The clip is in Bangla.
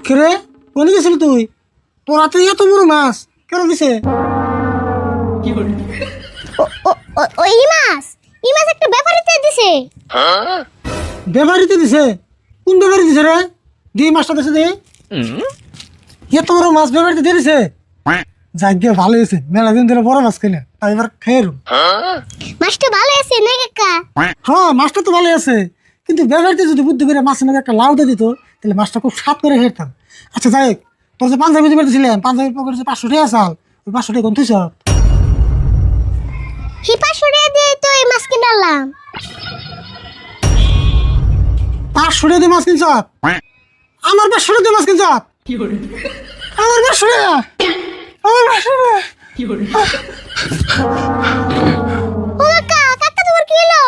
কে কোনে গেছিলি তুই? তোর হাতে এত বড় মাছ কেন দিছে? ই মাছ একটা ব্যাপারীতে দিছে। ব্যাপারিতে দিছে? কোন ব্যাপারি দিছে রে? দি মাছটা দিছে দি। এত বড় মাছ ব্যাপারিতে দিয়ে দিছে? যাই গিয়ে ভালো হয়েছে, মেলা দিন ধরে বড় মাছ খেলে তাই এবার খেয়ে রুম। মাছটা ভালো আছে না কাকা? হ্যাঁ মাছটা তো ভালো আছে, কিন্তু ব্যাপারিতে যদি বুদ্ধি করে মাছের মধ্যে একটা লাউটা দিত তাহলে মাছটা খুব স্বাদ করে খেতাম। আচ্ছা যাই হোক, তোর যে পাঞ্জাবি দিতে পেরেছিলাম, পাঞ্জাবির পকেটে যে 500 টাকা আসাল, ওই 500 টাকা কোন তুই সব? হিপা সরিয়ে দিয়ে তো এই মাছ কিনলাম। 500 টাকা দিয়ে মাছ কিনছ? আমার 500 টাকা দিয়ে মাছ কিনছ? আমার 500 টাকা, আমার 500 টাকা। ও কাকা, কাকা তোমার কি হলো?